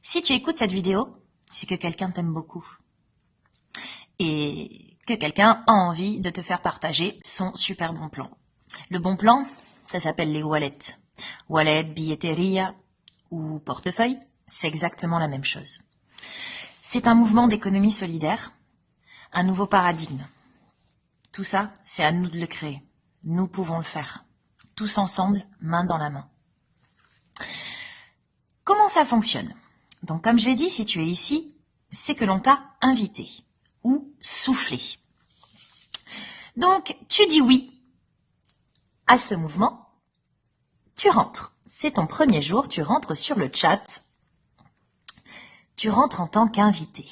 Si tu écoutes cette vidéo, c'est que quelqu'un t'aime beaucoup et que quelqu'un a envie de te faire partager son super bon plan. Le bon plan, ça s'appelle les wallets. Wallet, billetteria ou portefeuille, c'est exactement la même chose. C'est un mouvement d'économie solidaire, un nouveau paradigme. Tout ça, c'est à nous de le créer. Nous pouvons le faire. Tous ensemble, main dans la main. Comment ça fonctionne? Donc, comme j'ai dit, si tu es ici, c'est que l'on t'a invité ou soufflé. Donc, tu dis oui à ce mouvement. Tu rentres. C'est ton premier jour, tu rentres sur le chat. Tu rentres en tant qu'invité.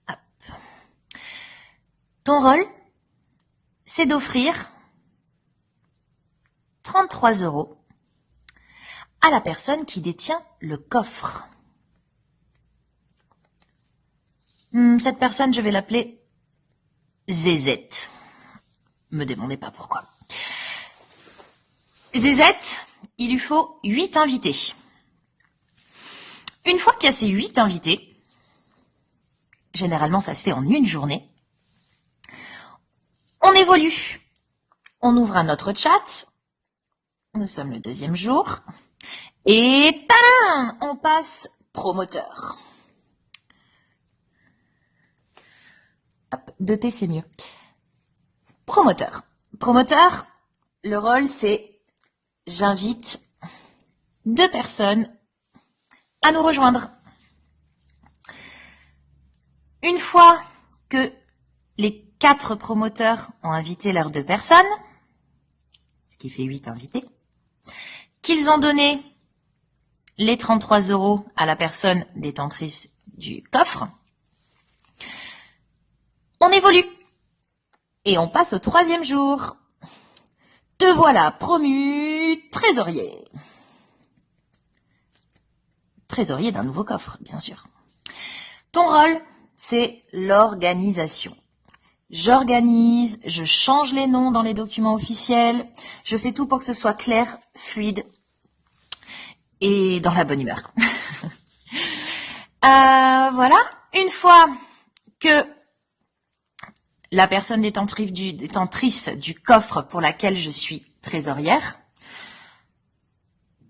Hop. Ton rôle, c'est d'offrir 33 € à la personne qui détient le coffre. Cette personne, je vais l'appeler Zézette. Me demandez pas pourquoi. Zézette, il lui faut 8 invités. Une fois qu'il y a ces 8 invités, généralement ça se fait en une journée, on évolue. On ouvre un autre chat. Nous sommes le 2e jour. Et tadam, on passe promoteur. Hop, 2T c'est mieux. Promoteur. Promoteur, le rôle c'est j'invite 2 personnes à nous rejoindre. Une fois que les 4 promoteurs ont invité leurs 2 personnes, ce qui fait 8 invités, qu'ils ont donné les 33 € à la personne détentrice du coffre, on évolue et on passe au 3e jour. Te voilà promu trésorier. Trésorier d'un nouveau coffre, bien sûr. Ton rôle, c'est l'organisation. J'organise, je change les noms dans les documents officiels, je fais tout pour que ce soit clair, fluide et dans la bonne humeur. Voilà, une fois que la personne détentrice du coffre pour laquelle je suis trésorière,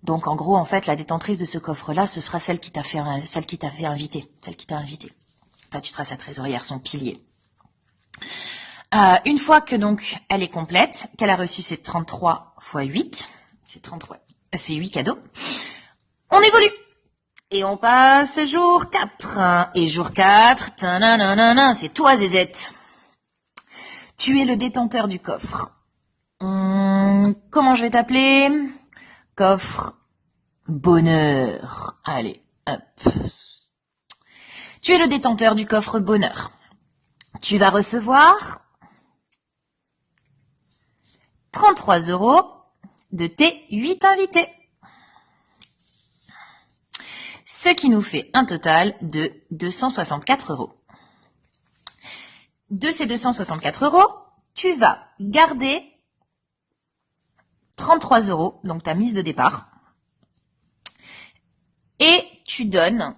donc en gros, en fait, la détentrice de ce coffre-là, ce sera celle qui t'a fait inviter, celle qui t'a invité. Toi, tu seras sa trésorière, son pilier. Une fois que donc elle est complète, qu'elle a reçu ses 33 x 8, c'est 8 cadeaux, on évolue. Et on passe jour 4. Et jour 4, c'est toi Zézette. Tu es le détenteur du coffre. Comment je vais t'appeler? Coffre bonheur. Allez, hop. Tu es le détenteur du coffre bonheur. Tu vas recevoir 33 € de tes 8 invités. Ce qui nous fait un total de 264 €. De ces 264 €, tu vas garder 33 €, donc ta mise de départ, et tu donnes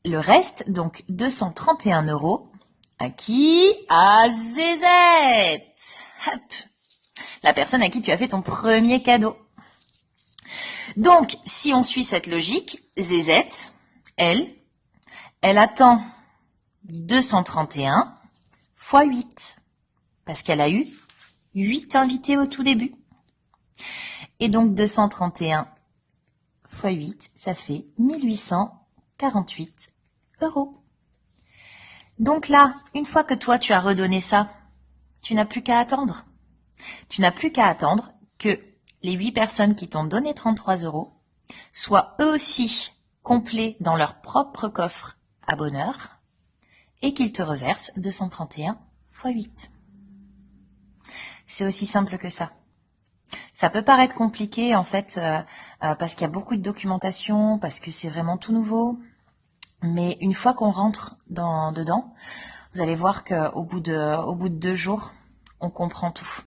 le reste, donc 231 €, à qui? À Zézette. Hop. La personne à qui tu as fait ton premier cadeau. Donc, si on suit cette logique, Zézette, elle attend 231 x 8, parce qu'elle a eu 8 invités au tout début. Et donc 231 x 8, ça fait 1848 €. Donc là, une fois que toi tu as redonné ça, tu n'as plus qu'à attendre. Tu n'as plus qu'à attendre que les 8 personnes qui t'ont donné 33 € soient eux aussi complets dans leur propre coffre à bonheur et qu'ils te reversent 231 x 8. C'est aussi simple que ça. Ça peut paraître compliqué en fait parce qu'il y a beaucoup de documentation, parce que c'est vraiment tout nouveau. Mais une fois qu'on rentre dedans, vous allez voir qu'au bout de 2 jours, on comprend tout.